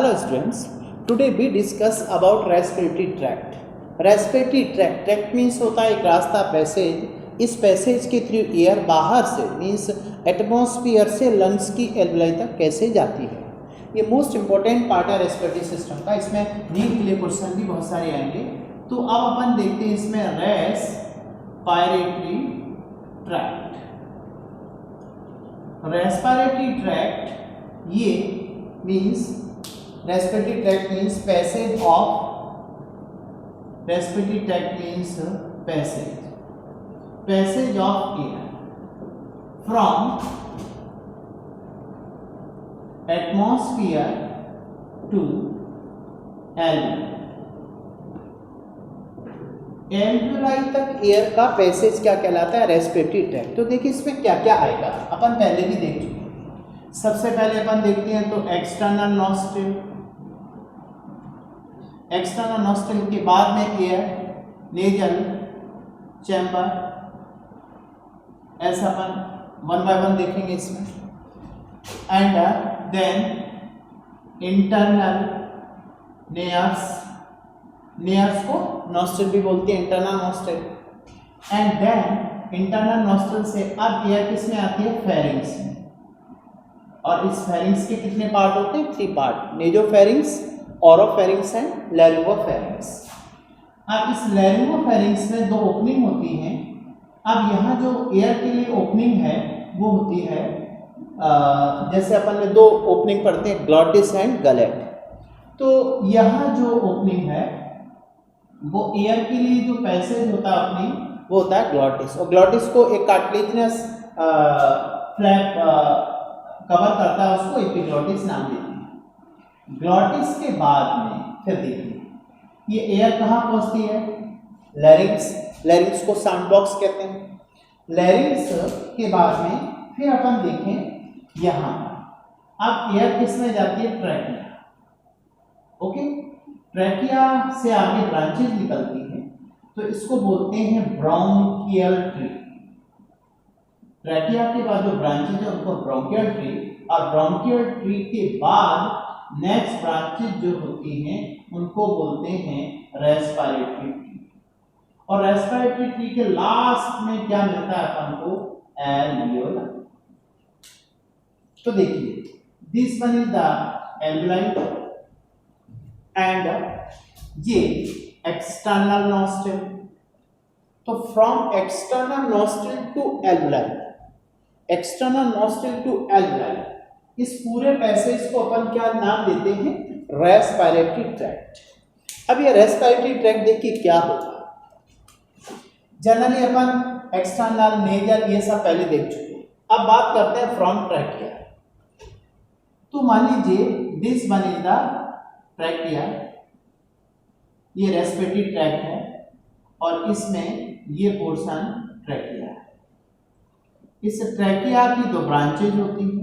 Hello students, today we discuss about respiratory tract. Respiratory tract means होता है एक रास्ता पैसेज। इस पैसेज के थ्रू एयर बाहर से मीन्स एटमॉस्फेयर से लंग्स की एल्वेलाई तक कैसे जाती है। ये मोस्ट इंपॉर्टेंट पार्ट है रेस्पिरेटरी सिस्टम का। इसमें नीट के लिए क्वेश्चन भी बहुत सारे आएंगे। तो अब अपन देखते हैं इसमें रेस्पिरेटरी ट्रैक्ट। रेस्पिरेटरी ट्रैक्ट ये means respiratory tract means passage of respiratory tract means passage of air from atmosphere to alveoli तक एयर का पैसेज क्या कहलाता है? Respiratory tract. तो देखिए इसमें क्या क्या आएगा, अपन पहले भी देख चुके हैं। सबसे पहले अपन देखते हैं तो एक्सटर्नल नॉस्ट्रिल। एक्सटर्नल नॉस्ट्रिल के बाद में एयर नेजल चैम्बर, ऐसा अपन वन बाय वन देखेंगे इसमें। And then internal nares, nares को नॉस्ट्रिल भी बोलते हैं, internal nostril. And then internal nostril से अब एयर किस में आती है? फेरिंग्स में। और इस फेरिंग्स के कितने पार्ट होते हैं? 3 पार्ट, नेजोफेरिंग्स, ओरोफेरिंग्स एंड लैरिंगोफेरिंग्स। अब इस लैरिंगोफेरिंग्स में 2 ओपनिंग होती हैं। अब यहाँ जो एयर के लिए ओपनिंग है वो होती है जैसे अपन ने 2 ओपनिंग पढ़ते हैं, ग्लॉटिस एंड गलेट। तो यहाँ जो ओपनिंग है वो एयर के लिए जो पैसेज होता है ओपनिंग वो होता है ग्लॉटिस। और ग्लॉटिस को एक कार्टिलेजिनस फ्लैप कवर करता है, उसको एपिग्लॉटिस नाम देते हैं। ग्लॉटिस के बाद में फिर देखिए ये एयर कहाँ पहुंचती है? लैरिंग्स। लैरिंग्स को साउंड बॉक्स कहते हैं। लैरिंग्स के बाद में फिर अपन देखें यहाँ अब एयर किस में जाती है? ट्रैकिया। ओके, ट्रैकिया से आगे ब्रांचेज निकलती हैं, तो इसको बोलते हैं ब्रोंकियल ट्री। ट्रैकिया के बाद जो ब्रांचेज है उनको ब्रोंकियल ट्री, और ब्रोंकियल ट्री के बाद नेक्स्ट ब्रांचेज जो होती हैं उनको बोलते हैं रेस्पिरेटरी ट्री। और रेस्पिरेटरी ट्री के लास्ट में क्या मिलता है अपन को? एल्वियोलाई। तो देखिए this one is the alveoli and ये एक्सटर्नल नॉस्ट्रिल। तो from external nostril to alveoli, external nostril to alveoli, इस पूरे पैसेज को अपन क्या नाम देते हैं? Respiratory tract. अब ये रेस्पिरेटरी ट्रैक्ट देखिए क्या होगा। जनरली अपन एक्सटर्नल नेजल ये सब पहले देख चुके हैं। अब बात करते हैं फ्रॉम ट्रैकिया। तो मान लीजिए this one is the trachea, ये रेस्पिरेटरी ट्रैक्ट है और इसमें ये पोर्शन ट्रैकिया है। इस ट्रैकिया की 2 ब्रांचेज होती हैं,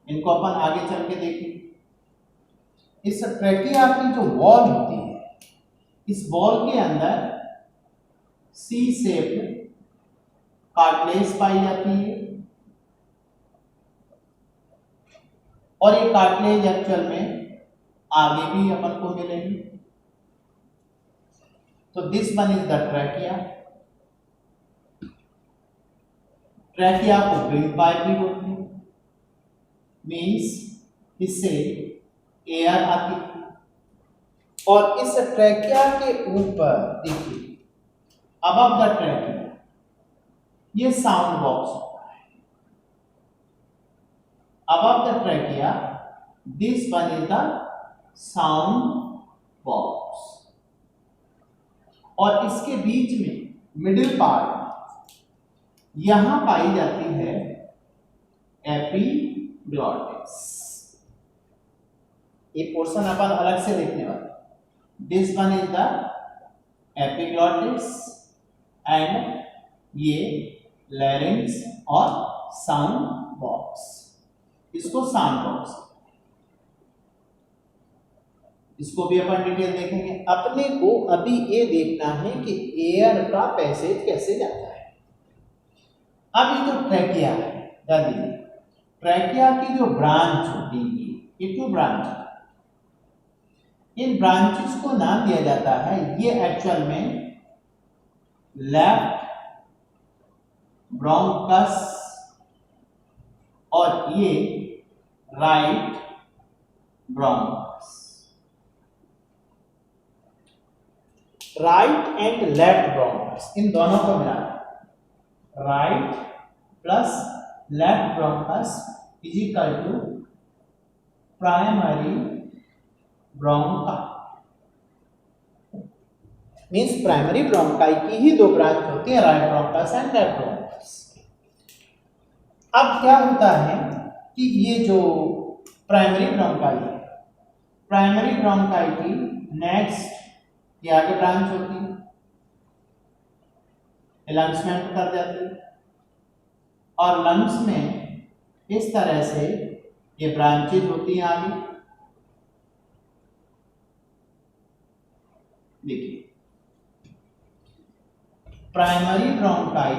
इनको अपन आगे चल के देखेंगे। इस ट्रैकिया की जो वॉल होती है, इस वॉल के अंदर सी शेप कार्टिलेज पाई जाती है, और ये कार्टिलेज एक्चुअल में आगे भी अपन को मिलेंगे। तो this one is the trachea. Trachea को ब्रीथ पाइप भी बोलते हैं, मीन्स इससे एयर आती है। और इस ट्रैकिया के ऊपर देखिए अबव द ट्रैकिया ये साउंड बॉक्स होता है। Above the trachea this one is the sound box, और इसके बीच में मिडिल पार्ट यहां पाई जाती है एपिग्लॉटिस। ये पोर्शन अपन अलग से देखने वाले। This one is the epiglottis and ये लैरिंग्स और साउंड बॉक्स, इसको साउंड बॉक्स, इसको भी अपन डिटेल देखेंगे। अपने को अभी ये देखना है कि एयर का पैसेज कैसे जाता है। अब ये जो ट्रैकिया है, ट्रैकिया की जो ब्रांच होती है ये 2 ब्रांच, इन ब्रांचेस को नाम दिया जाता है, ये एक्चुअल में लेफ्ट ब्रोंकस और ये right bronchus. Right and left bronchus, इन दोनों को मिला right plus left bronchus is equal to primary bronchi. Means primary bronchi की ही 2 ब्रांच होती है, right bronchus and left bronchus. अब क्या होता है कि ये जो प्राइमरी ब्रोंकाई है, प्राइमरी ब्रोंकाई की नेक्स्ट ये आगे ब्रांच होती है, लंग्स में एंटर कर जाती है और लंग्स में इस तरह से ये ब्रांचेज होती हैं आगे। देखिए प्राइमरी ब्रोंकाई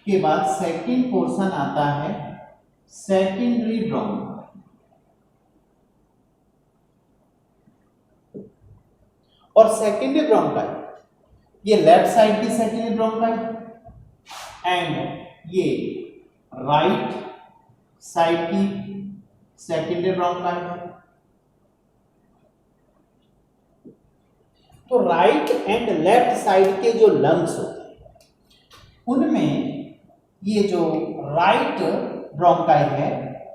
के बाद सेकंड पोर्शन आता है सेकेंडरी ब्रोंकाई। और सेकेंडरी ब्रोंकाई ये लेफ्ट साइड की सेकेंडरी ब्रोंकाई एंड ये राइट साइड की सेकेंडरी ब्रोंकाई है। तो राइट एंड लेफ्ट साइड के जो लंग्स होते हैं उनमें ये जो राइट ब्रोंकाई है,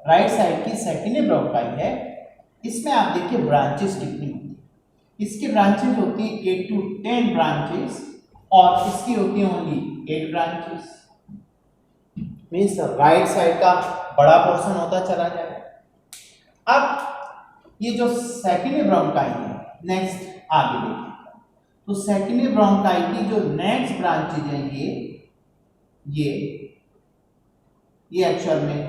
राइट साइड की सेकेंडरी ब्रोंकाई है, इसमें आप देखिए ब्रांचेस कितनी होती है। इसकी ब्रांचेस होती है 8 to 10 ब्रांचेस और इसकी होती है only 8 branches. Means right side का बड़ा पोर्शन होता चला जाएगा। अब ये जो सेकेंडरी ब्रोंकाई है, नेक्स्ट आगे देखिए, तो सेकेंडरी ब्रोंकाई की जो नेक्स्ट ब्रांचेज हैं ये एक्चुअल में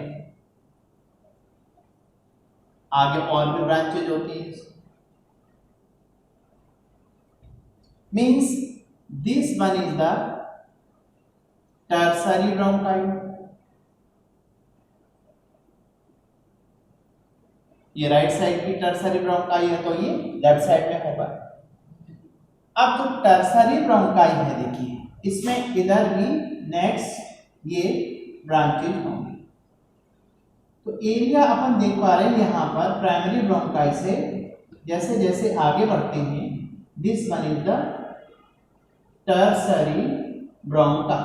आगे और भी ब्रांचेज होती हैं। Means this one is the tertiary bronchi, ये राइट साइड की टर्सरी ब्रोंकाई है तो ये लेफ्ट साइड में होगा। अब जो टर्सरी ब्रोंकाई है देखिए, इसमें इधर भी नेक्स्ट ये ब्रांचेज होंगी। तो एरिया अपन देख पा रहे हैं यहाँ पर प्राइमरी ब्रोंकाई से जैसे जैसे आगे बढ़ते हैं, this one is the tertiary ब्रोंका।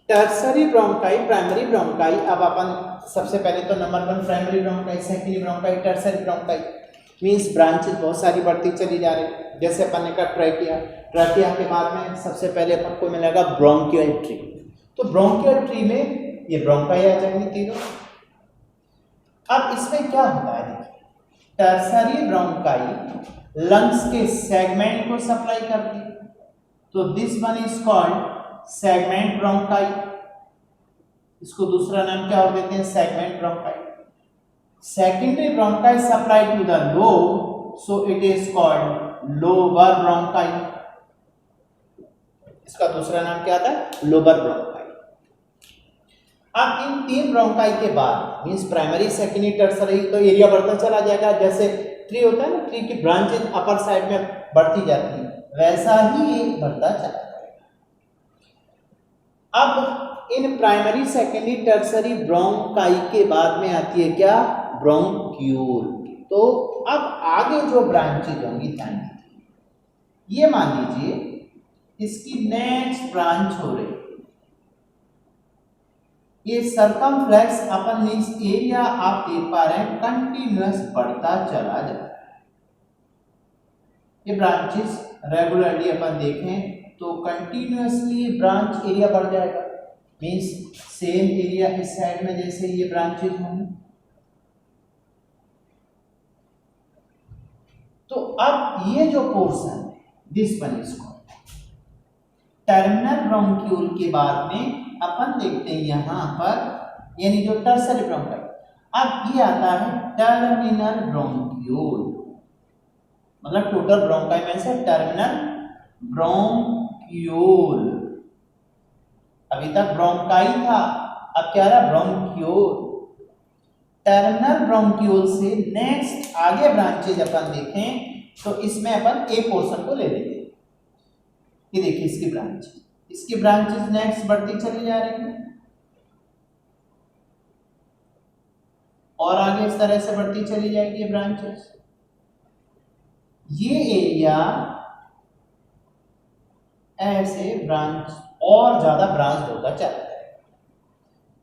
Tertiary bronchi, primary bronchi, अब अपन सबसे पहले तो number 1 primary bronchi, secondary bronchi, tertiary bronchi. Means branches बहुत सारी बढ़ती चली जा रही। जैसे अपन ने कहा ट्रैकिया, ट्रैकिया के बाद में सबसे पहले अपन को मिलेगा ब्रोंकियल ट्री। तो ब्रोंकियल ट्री में ये ब्रोंकाई आ जाएंगे तीनों। अब इसमें क्या होता है देखिए, टर्सरी ब्रोंकाई लंग्स के सेगमेंट को सप्लाई करती है, तो this one is called segment bronchi. इसको दूसरा नाम क्या और देते हैं, segment bronchi. Secondary bronchi supply to the lobe, so it is called lobar bronchi. इसका दूसरा नाम क्या आता है, लोबर ब्रोंकाई। अब इन 3 ब्रोंकाई के बाद मींस प्राइमरी, सेकेंडरी, टर्सरी, तो एरिया बढ़ता चला जाएगा। जैसे ट्री होता है ना, ट्री की ब्रांचेज अपर साइड में बढ़ती जाती है, वैसा ही ये बढ़ता चला जाएगा। अब in primary, secondary, tertiary bronchi के बाद में आती है क्या, ब्रोंक्यूल। तो अब आगे जो ब्रांचेज होंगी, ध्यान दीजिए, ये मान लीजिए इसकी नेक्स्ट ब्रांच हो रही, ये सर्कमफ्लेक्स अपन मींस एरिया आप देख पा रहे हैं कंटिन्यूअस बढ़ता चला जाता है। ये ब्रांचेस रेगुलरली अपन देखें तो कंटिन्यूअसली ब्रांच एरिया बढ़ जाएगा। मींस सेम एरिया इस साइड में जैसे ये ब्रांचेज होंगे। तो अब ये जो पोर्शन है, this one is called terminal bronchiole. के बाद में अपन देखते हैं यहां पर, यानी जो टर्सरी ब्रोंकाई, अब ये आता है टर्मिनल ब्रोंक्यूल, मतलब टोटल ब्रोंकाई में से टर्मिनल ब्रोंक्यूल। अभी तक ब्रोंकाई था, अब क्या रहा, ब्रोंक्यूल। टर्मिनल ब्रोंक्यूल से नेक्स्ट आगे ब्रांचेज अपन देखें तो इसमें अपन ए पोर्शन को ले लेंगे। ये देखिए इसकी ब्रांचेज नेक्स्ट बढ़ती चली जा रही है और आगे इस तरह से बढ़ती चली जाएगी ये ब्रांचेस। ये एरिया ऐसे ब्रांच और ज्यादा ब्रांच होता चलता है।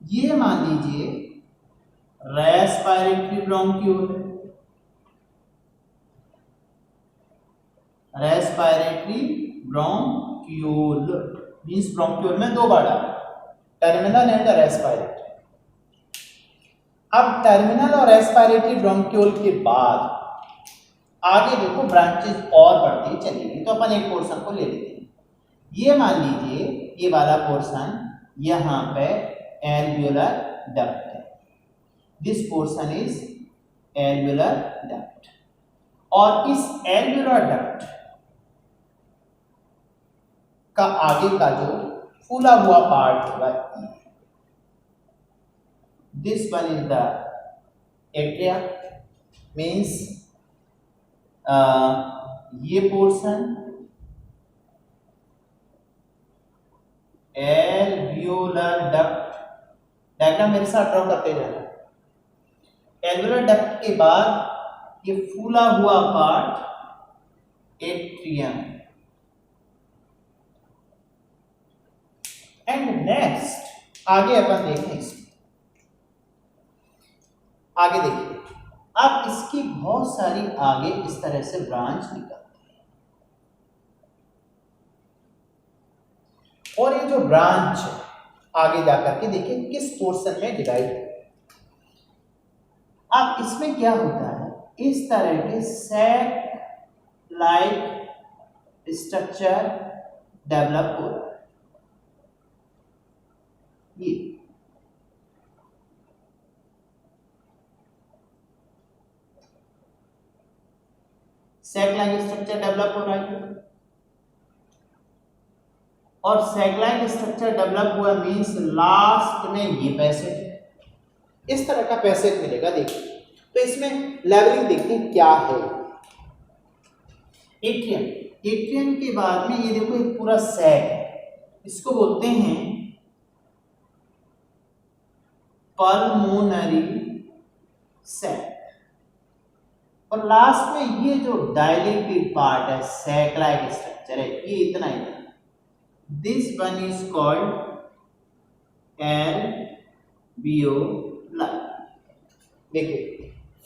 ये मान लीजिए respiratory bronchiole, respiratory bronchiole means bronchiole में दो बार डाला, टर्मिनल एंड रेस्पिरेटरी। अब टर्मिनल और रेस्पिरेटरी ब्रोंक्यूल के बाद आगे देखो ब्रांचेस और बढ़ती चलेगी, तो अपन एक पोर्शन को ले लेते हैं। ये मान लीजिए ये वाला पोर्शन यहां पे एल्वियोलर डक्ट है, this portion is alveolar duct, और इस एल्वियोलर डक्ट का आगे का जो फूला हुआ पार्ट होगा, this one is the atria means ये पोर्शन एल्वियोलर डक्ट, डायग्राम मेरे साथ ड्रॉ करते जाना। एल्वियोलर डक्ट के बाद ये फूला हुआ पार्ट एट्रियम, एंड नेक्स्ट आगे अपन देखें इसमें, आगे देखिए अब इसकी बहुत सारी आगे इस तरह से ब्रांच निकलती है, और ये जो ब्रांच आगे जाकर के देखिए किस पोर्शन में डिवाइड है। अब इसमें क्या होता है, इस तरह के सैक लाइक स्ट्रक्चर डेवलप हो रहा है। ये सैक लाइक स्ट्रक्चर डेवलप हो रहा है, और सैक लाइक स्ट्रक्चर डेवलप हुआ मींस लास्ट में ये पैसेज, इस तरह का पैसेज मिलेगा। देखिए तो इसमें लेवलिंग देखते हैं क्या है। एट्रियम, एट्रियम के बाद में ये देखो एक पूरा सैक है, इसको बोलते हैं पल्मोनरी सैक, और लास्ट में ये जो डायलेटेड पार्ट है सैक लाइक स्ट्रक्चर है, ये इतना ही, this one is called alveoli. देखिए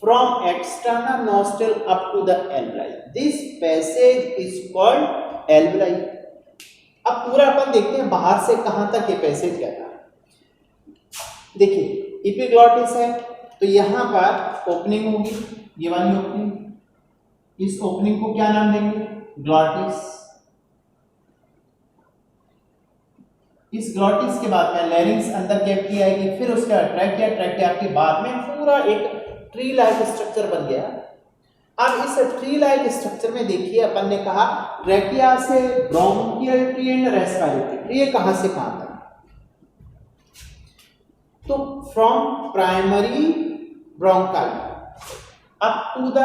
from external nostril up to the alveoli, this passage is called alveoli. अब पूरा अपन देखते हैं बाहर से कहां तक ये पैसेज गया था। देखिए एपिग्लॉटिस है तो यहां पर ओपनिंग होगी, ये वाली ओपनिंग, इस ओपनिंग को क्या नाम देंगे, ग्लॉटिस। इस ग्लॉटिस के बाद में लैरिंक्स अंदर कैविटी आएगी, फिर उसके बाद ट्रैकिया, ट्रैकिया के बाद में पूरा एक ट्री लाइक स्ट्रक्चर बन गया। अब इस ट्री लाइक स्ट्रक्चर में देखिए अपन ने कहा ट्रैकिया से bronchial tree and respiratory tree, ये कहां से कहां तक, तो from primary bronchi up to the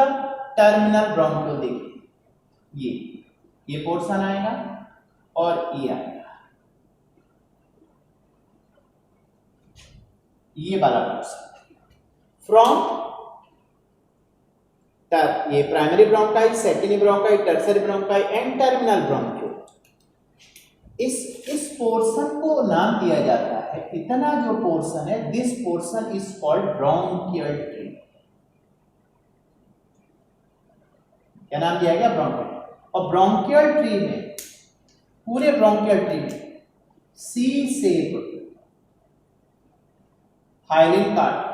terminal bronchial. देखिए ये पोर्शन आएगा और ये आएगा, ये वाला पोर्शन फ्रॉम ये primary bronchi, secondary bronchi, tertiary bronchi and terminal bronchial. इस पोर्शन को नाम दिया जाता है, इतना जो पोर्शन है, this portion is called bronchial tree. क्या नाम दिया गया, ब्रोंकियल। और ब्रोंकियल ट्री में, पूरे ब्रोंकियल ट्री में C shape hyaline cartilage,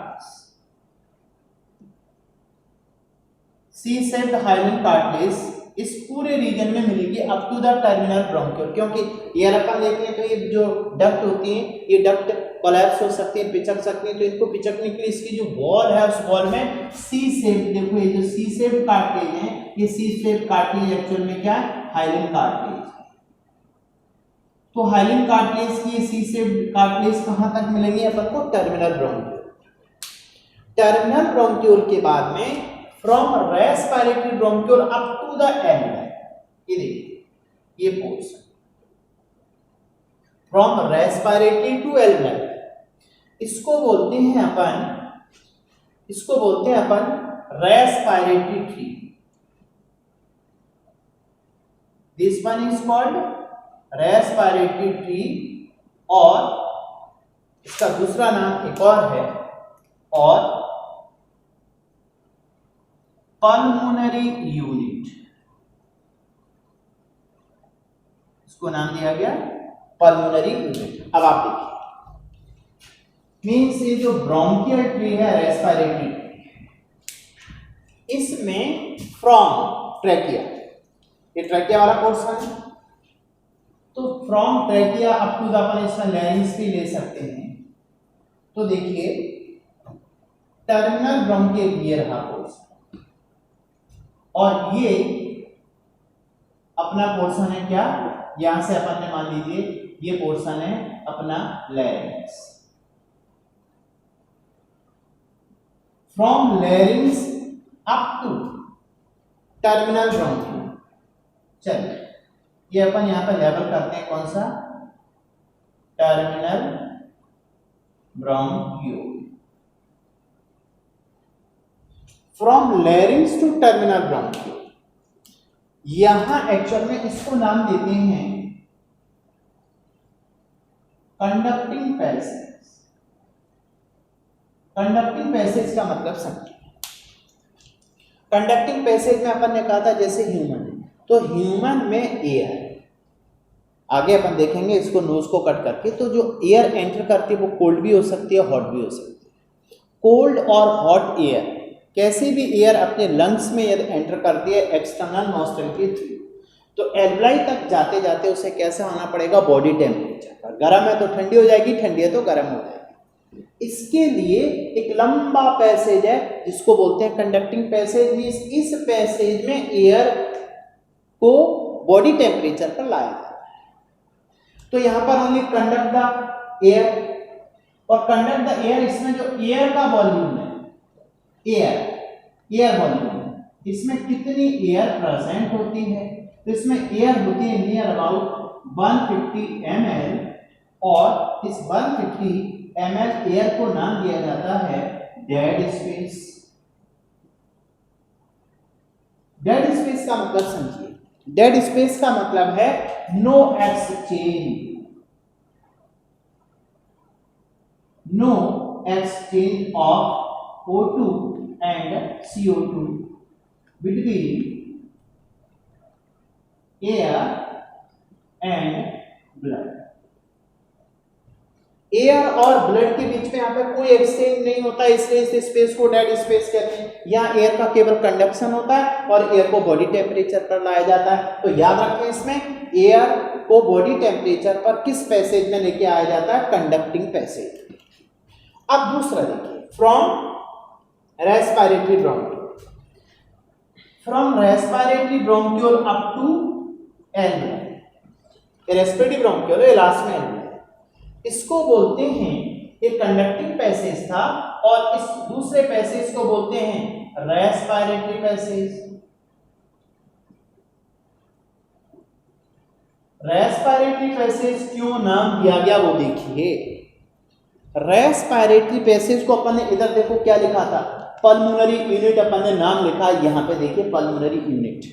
C shaped hyaline cartilage इस पूरे रीजन में मिलेगी up to the terminal bronchial. क्योंकि एयर अपन लेते हैं तो ये जो डक्ट होती है, ये डक्ट कोलैप्स हो सकती है, पिचक सकती है, तो इनको पिचकने के लिए इसकी जो वॉल है उस वॉल में सी शेप, देखो ये जो सी शेप कार्टिलेज है, ये सी शेप कार्टिलेज एक्चुअल में क्या है, हाइलिन कार्टिलेज। तो हाइलिन कार्टिलेज की सी शेप्ड कार्टिलेज कहां तक मिलेंगे अपन को? Terminal bronchiole. टर्मिनल ब्रोंक्यूल के बाद में from respiratory bronchiole up to the alveoli, ये देखिए ये portion from respiratory to alveoli, इसको बोलते हैं अपन respiratory tree. This one is called respiratory tree, और इसका दूसरा नाम एक और है, और पल्मोनरी यूनिट, इसको नाम दिया गया पल्मोनरी यूनिट। अब आप देखिए मीन्स ये जो ब्रोंकियल ट्री है रेस्पिरेटरी, इसमें फ्रॉम ट्रैकिया, ये ट्रैकिया वाला पोर्शन है, तो from trachea up to the अपन इसमें लैरिंग्स भी ले सकते हैं। तो देखिए टर्मिनल ब्रोंकियल ये रहा पोर्शन, और ये अपना पोर्शन है क्या, यहां से अपन ने मान लीजिए ये पोर्शन है अपना larynx. From larynx up to terminal bronchial, चलिए ये अपन यहां पर लेवल करते हैं, कौन सा? Terminal bronchiole. From larynx to terminal bronchiole, यहां एक्चुअल में इसको नाम देते हैं कंडक्टिंग पैसेज। कंडक्टिंग पैसेज का मतलब समझिए, कंडक्टिंग पैसेज में अपन ने कहा था जैसे ह्यूमन है, तो ह्यूमन में एयर, आगे अपन देखेंगे इसको नोज को कट करके, तो जो एयर एंटर करती है वो कोल्ड भी हो सकती है, हॉट भी हो सकती है। कोल्ड और हॉट एयर, कैसी भी एयर अपने लंग्स में यदि एंटर करती है एक्सटर्नल नॉस्ट्रल के थ्रू, तो एल्वियोलाई तक जाते जाते उसे कैसा आना पड़ेगा? बॉडी टेम्परेचर पर। गर्म है तो ठंडी हो जाएगी, ठंडी है तो गर्म हो जाएगी। इसके लिए एक लंबा पैसेज है जिसको बोलते हैं कंडक्टिंग पैसेज। मींस इस पैसेज में एयर को बॉडी टेम्परेचर पर लाया जाता है। तो यहां पर ओनली कंडक्ट द एयर, और कंडक्ट द एयर, इसमें जो एयर का वॉल्यूम है, एयर वॉल्यूम, इसमें कितनी एयर प्रेजेंट होती है? तो इसमें एयर होती है नियर अबाउट 150 ml, और इस 150 ml एयर को नाम दिया जाता है डेड स्पेस। डेड स्पेस का मतलब समझिए, डेड स्पेस का मतलब है no exchange of O2 and CO2 between air and blood। Air और ब्लड के बीच में यहाँ पे कोई एक्सचेंज नहीं होता, इसलिए इस स्पेस को डेड स्पेस कहते हैं। यहाँ एयर का केवल कंडक्शन होता है और एयर को बॉडी टेम्परेचर पर लाया जाता है। तो याद रखें, इसमें एयर को बॉडी टेम्परेचर पर किस पैसेज में लेके आया जाता है? Conducting passage. अब दूसरा देखिए, from respiratory bronchiole, from respiratory bronchiole up to alveoli. Respiratory bronchiole है लास्ट में एल्वियोलाई, इसको बोलते हैं, एक कंडक्टिंग पैसेज था, और इस दूसरे पैसेज को बोलते हैं रेस्पिरेटरी पैसेज। रेस्पिरेटरी पैसेज क्यों नाम दिया गया वो देखिए। रेस्पिरेटरी पैसेज को अपन ने इधर देखो क्या लिखा था, पल्मोनरी यूनिट अपन ने नाम लिखा, यहां पे देखिए पल्मोनरी यूनिट।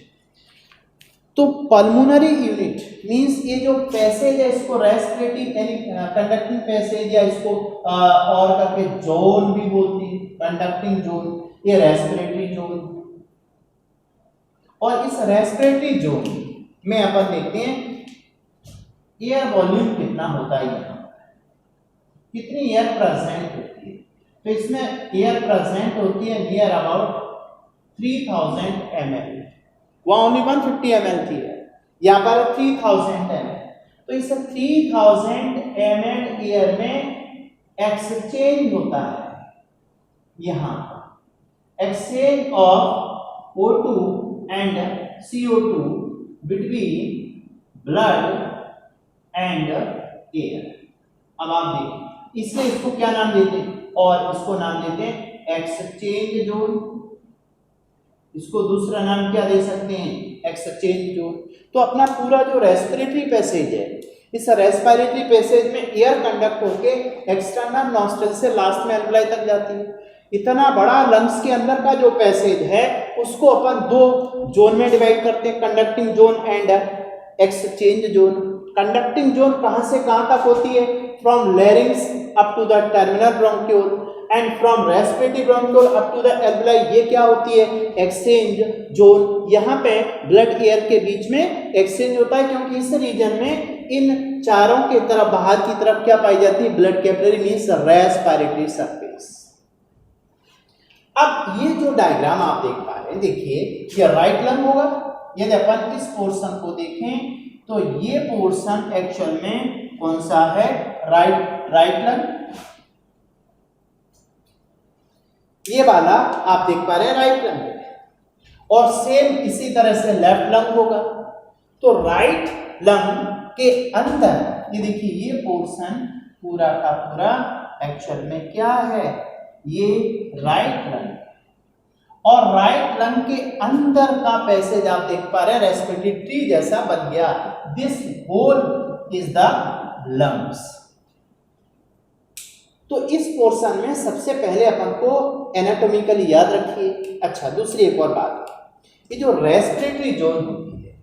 तो पल्मोनरी यूनिट मींस ये जो पैसेज है इसको रेस्पिरेटरी यानी कंडक्टिंग पैसेज, या इसको और करके जोन भी बोलते हैं, कंडक्टिंग जोन, ये रेस्पिरेटरी जोन। और इस रेस्पिरेटरी जोन में अपन देखते हैं एयर वॉल्यूम कितना होता है, यहाँ कितनी एयर प्रेजेंट होती है। तो इसमें एयर प्रेजेंट होती है नियर अबाउट 3000 ml, वहां ओनली 150 ml थी, यहाँ पर 3000 ml। तो इस 3000 ml एयर में एक्सचेंज होता है, यहाँ exchange of O2 and CO2 between blood and air. अब आप देखिए इसलिए इसको क्या नाम देते हैं, और इसको नाम देते हैं एक्सचेंज जोन। इसको दूसरा नाम क्या दे सकते हैं, एक्सचेंज जोन। तो अपना पूरा जो रेस्पिरेटरी पैसेज है, इस रेस्पिरेटरी पैसेज में एयर कंडक्ट होके एक्सटर्नल नॉस्ट्रल से लास्ट में एल्वलाई तक जाती है। इतना बड़ा लंग्स के अंदर का जो पैसेज है उसको अपन दो जोन में डिवाइड करते हैं, conducting zone and exchange zone. Conducting zone कहां से कहां तक होती है, from larynx up to the terminal bronchiole and from respiratory bronchiole up to the alveoli, ये क्या होती है, एक्सचेंज जोन। यहाँ पे ब्लड एयर के बीच में एक्सचेंज होता है, क्योंकि इस रीजन में इन चारों की तरफ बाहर की तरफ क्या पाई जाती है, blood capillary means respiratory surface. अब ये जो डायग्राम आप देख पा रहे हैं, देखिए ये राइट लंग होगा। यदि अपन इस पोर्शन को देखें तो ये पोर्शन एक्चुअल में कौन सा है, राइट लंग। ये वाला आप देख पा रहे हैं राइट लंग है, और सेम इसी तरह से लेफ्ट लंग होगा। तो राइट लंग के अंदर ये देखिए ये पोर्शन पूरा का पूरा एक्चुअल में क्या है, ये राइट लंग। और राइट लंग के अंदर का पैसेज आप देख पा रहे हैं रेस्पिरेटरी ट्री जैसा बन गया। This whole is the lungs. तो इस पोर्शन में सबसे पहले अपन को एनाटॉमिकली याद रखिए। अच्छा, दूसरी एक और बात, ये जो रेस्पिरेटरी जोन होती है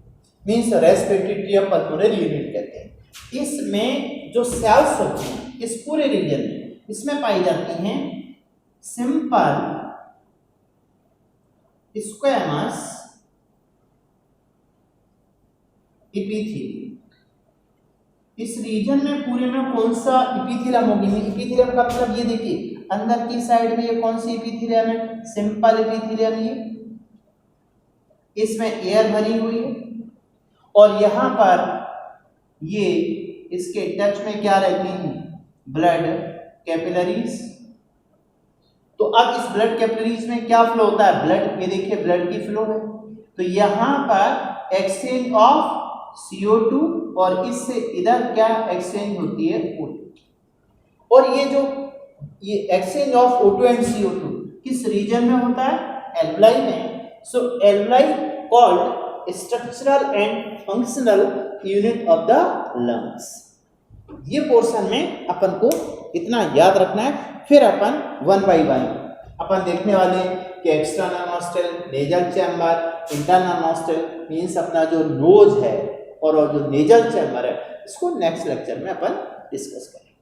means respiratory tree of pulmonary unit कहते हैं, इसमें जो सेल्स होती हैं इस पूरे रीजन में, इसमें पाई जाती हैं सिंपल स्क्वैमस एपिथेलियम। इस रीजन में पूरे में कौन सा एपिथेलियम होगी, एपिथेलियम का मतलब ये देखिए अंदर की साइड में ये कौन सी एपिथेलियम है, सिंपल एपिथेलियम। ये इसमें एयर भरी हुई है, और यहां पर ये इसके टच में क्या रहती हैं, ब्लड कैपिलरीज। तो अब इस ब्लड कैपिलरीज में क्या फ्लो होता है, ब्लड, ये देखिए ब्लड की फ्लो है। तो यहां पर एक्सचेंज ऑफ CO2 और इससे इधर क्या एक्सचेंज होती है O2। और ये जो ये exchange of O2 and CO2 किस रीजन में होता है, एल्वलाई में। So alveoli called structural and functional unit of the lungs. ये पोर्शन में अपन को इतना याद रखना है। फिर अपन वन बाय वन अपन देखने वाले कि external nostril, nasal chamber, internal nostril means अपना जो नोज है और जो नेजल चैम्बर है, इसको नेक्स्ट लेक्चर में अपन डिस्कस करेंगे।